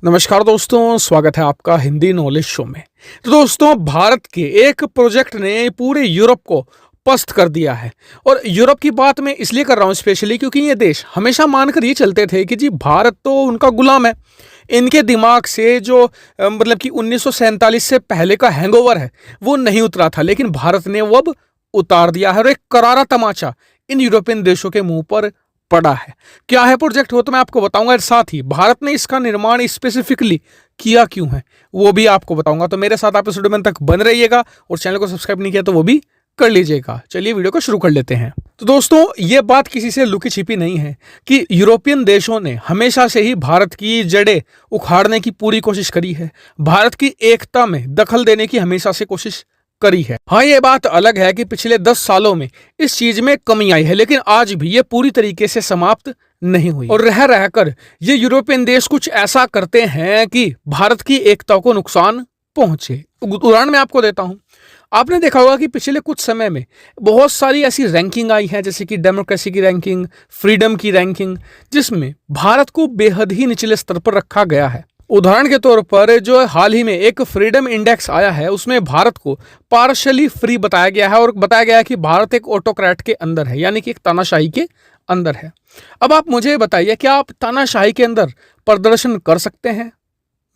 नमस्कार दोस्तों, स्वागत है आपका हिंदी नॉलेज शो में। तो दोस्तों, भारत के एक प्रोजेक्ट ने पूरे यूरोप को पस्त कर दिया है। और यूरोप की बात मैं इसलिए कर रहा हूँ स्पेशली क्योंकि ये देश हमेशा मानकर ये चलते थे कि जी भारत तो उनका गुलाम है। इनके दिमाग से जो मतलब कि 1947 से पहले का हैंगओवर है वो नहीं उतरा था, लेकिन भारत ने वो अब उतार दिया है और एक करारा तमाचा इन यूरोपियन देशों के मुंह पर पड़ा है। क्या है प्रोजेक्ट वो तो मैं आपको बताऊंगा, और साथ ही भारत ने इसका निर्माण स्पेसिफिकली किया क्यों है वो भी आपको बताऊंगा। तो मेरे साथ आप इस वीडियो में तक बन रहिएगा और चैनल को सब्सक्राइब नहीं किया तो वो भी कर लीजिएगा। चलिए वीडियो को शुरू कर लेते हैं। तो दोस्तों, ये बात किसी से लुकी छिपी नहीं है कि यूरोपियन देशों ने हमेशा से ही भारत की जड़ें उखाड़ने की पूरी कोशिश करी है। भारत की एकता में दखल देने की हमेशा से कोशिश करी है। हाँ, ये बात अलग है कि पिछले 10 सालों में इस चीज में कमी आई है, लेकिन आज भी ये पूरी तरीके से समाप्त नहीं हुई। और रह रहकर ये यूरोपियन देश कुछ ऐसा करते हैं कि भारत की एकता को नुकसान पहुंचे। उदाहरण मैं आपको देता हूं। आपने देखा होगा कि पिछले कुछ समय में बहुत सारी ऐसी रैंकिंग आई है, जैसे कि डेमोक्रेसी की रैंकिंग, फ्रीडम की रैंकिंग, जिसमें भारत को बेहद ही निचले स्तर पर रखा गया है। उदाहरण के तौर पर जो हाल ही में एक फ्रीडम इंडेक्स आया है उसमें भारत को पार्शली फ्री बताया गया है और बताया गया है कि भारत एक ऑटोक्रेट के अंदर है, यानी कि एक तानाशाही के अंदर है। अब आप मुझे बताइए, क्या आप तानाशाही के अंदर प्रदर्शन कर सकते हैं?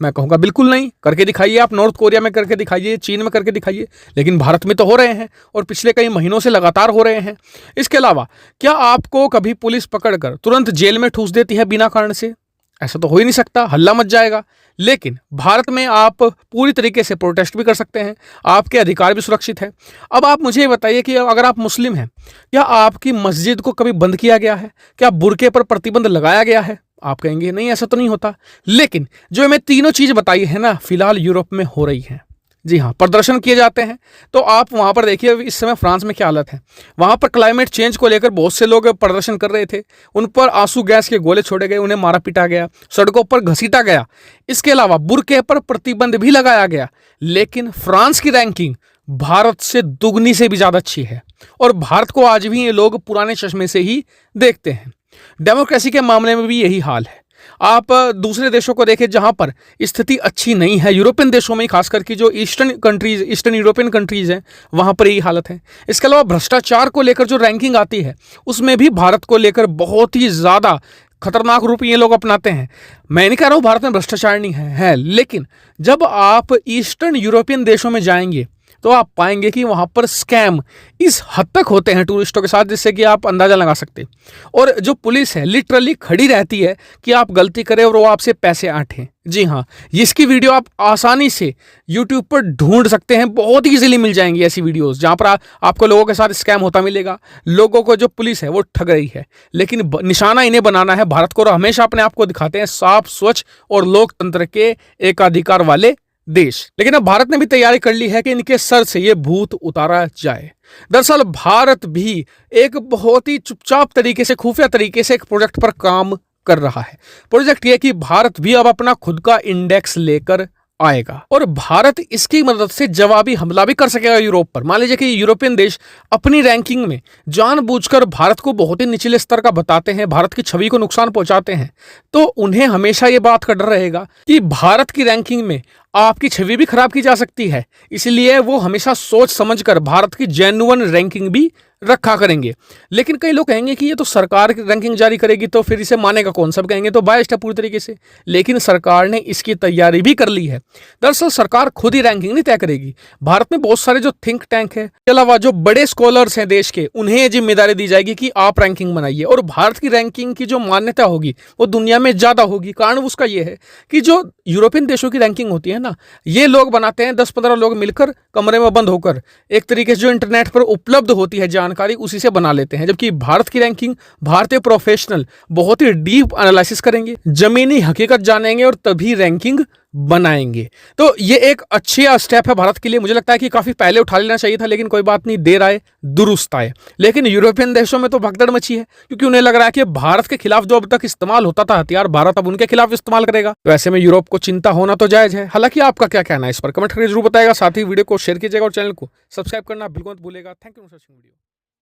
मैं कहूँगा बिल्कुल नहीं। करके दिखाइए, आप नॉर्थ कोरिया में करके दिखाइए, चीन में करके दिखाइए, लेकिन भारत में तो हो रहे हैं और पिछले कई महीनों से लगातार हो रहे हैं। इसके अलावा क्या आपको कभी पुलिस पकड़कर तुरंत जेल में ठूस देती है बिना कारण से? ऐसा तो हो ही नहीं सकता, हल्ला मच जाएगा। लेकिन भारत में आप पूरी तरीके से प्रोटेस्ट भी कर सकते हैं, आपके अधिकार भी सुरक्षित है। अब आप मुझे बताइए कि अगर आप मुस्लिम हैं, क्या आपकी मस्जिद को कभी बंद किया गया है? क्या बुर्के पर प्रतिबंध लगाया गया है? आप कहेंगे नहीं, ऐसा तो नहीं होता। लेकिन जो मैं तीनों चीज बताई है ना, फिलहाल यूरोप में हो रही है। जी हाँ, प्रदर्शन किए जाते हैं। तो आप वहाँ पर देखिए इस समय फ्रांस में क्या हालत है। वहाँ पर क्लाइमेट चेंज को लेकर बहुत से लोग प्रदर्शन कर रहे थे। उन पर आंसू गैस के गोले छोड़े गए, उन्हें मारा पीटा गया, सड़कों पर घसीटा गया। इसके अलावा बुर्के पर प्रतिबंध भी लगाया गया। लेकिन फ्रांस की रैंकिंग भारत से दुगनी से भी ज़्यादा अच्छी है और भारत को आज भी ये लोग पुराने चश्मे से ही देखते हैं। डेमोक्रेसी के मामले में भी यही हाल है। आप दूसरे देशों को देखें जहां पर स्थिति अच्छी नहीं है, यूरोपियन देशों में खास करके जो ईस्टर्न यूरोपियन कंट्रीज हैं, वहां पर यही हालत है। इसके अलावा भ्रष्टाचार को लेकर जो रैंकिंग आती है उसमें भी भारत को लेकर बहुत ही ज़्यादा खतरनाक रूप ये लोग अपनाते हैं। मैं नहीं कह रहा हूँ भारत में भ्रष्टाचार नहीं है, लेकिन जब आप ईस्टर्न यूरोपियन देशों में जाएंगे तो आप पाएंगे कि वहाँ पर स्कैम इस हद तक होते हैं टूरिस्टों के साथ, जिससे कि आप अंदाज़ा लगा सकते हैं। और जो पुलिस है लिटरली खड़ी रहती है कि आप गलती करें और वो आपसे पैसे आंटें। जी हाँ, इसकी वीडियो आप आसानी से यूट्यूब पर ढूंढ सकते हैं, बहुत ईजिली मिल जाएंगी ऐसी वीडियोस जहाँ पर आपको लोगों के साथ स्कैम होता मिलेगा। लोगों को जो पुलिस है वो ठग रही है, लेकिन निशाना इन्हें बनाना है भारत को, और हमेशा अपने आप को दिखाते हैं साफ, स्वच्छ और लोकतंत्र के एकाधिकार वाले देश। लेकिन अब भारत ने भी तैयारी कर ली है कि इनके सर से ये भूत उतारा जाए। दरअसल भारत भी एक बहुत ही चुपचाप तरीके से, खुफिया तरीके से एक प्रोजेक्ट पर काम कर रहा है। प्रोजेक्ट ये कि भारत भी अब अपना खुद का इंडेक्स लेकर आएगा और भारत इसकी मदद से जवाबी हमला भी कर सकेगा यूरोप पर। मान लीजिए कि यूरोपियन देश अपनी रैंकिंग में जानबूझकर भारत को बहुत ही निचले स्तर का बताते हैं, भारत की छवि को नुकसान पहुंचाते हैं, तो उन्हें हमेशा ये बात का डर रहेगा कि भारत की रैंकिंग में आपकी छवि भी खराब की जा सकती है। इसलिए वो हमेशा सोच समझकर भारत की जेन्युइन रैंकिंग भी रखा करेंगे। लेकिन कई लोग कहेंगे कि ये तो सरकार की रैंकिंग जारी करेगी तो फिर इसे मानेगा कौन? सब कहेंगे तो बायस्ड है पूरी तरीके से। लेकिन सरकार ने इसकी तैयारी भी कर ली है। दरअसल सरकार खुद ही रैंकिंग नहीं तय करेगी। भारत में बहुत सारे जो थिंक टैंक है, इसके अलावा जो बड़े स्कॉलर्स हैं देश के, उन्हें जिम्मेदारी दी जाएगी कि आप रैंकिंग बनाइए और भारत की रैंकिंग की जो मान्यता होगी वो दुनिया में ज़्यादा होगी। कारण उसका ये है कि जो यूरोपियन देशों की रैंकिंग होती है ना, ये लोग बनाते हैं 10-15 लोग मिलकर कमरे में बंद होकर, एक तरीके से जो इंटरनेट पर उपलब्ध होती है जानकारी उसी से बना लेते हैं। जबकि भारत की रैंकिंग भारतीय प्रोफेशनल बहुत ही डीप एनालिसिस करेंगे, जमीनी हकीकत जानेंगे और तभी रैंकिंग बनाएंगे। तो ये एक अच्छा स्टेप है भारत के लिए। मुझे लगता है कि काफी पहले उठा लेना चाहिए था, लेकिन कोई बात नहीं, देर आए दुरुस्त आए। लेकिन यूरोपियन देशों में तो भगदड़ मची है क्योंकि उन्हें लग रहा है कि भारत के खिलाफ जो अब तक इस्तेमाल होता था हथियार, भारत अब उनके खिलाफ इस्तेमाल करेगा। तो ऐसे में यूरोप को चिंता होना तो जायज है। हालांकि आपका क्या कहना है इस पर कमेंट करके जरूर बताएगा। साथ ही वीडियो को शेयर कीजिएगा और चैनल को सब्सक्राइब करना बिल्कुल मत भूलेगा। Thank you for watching video.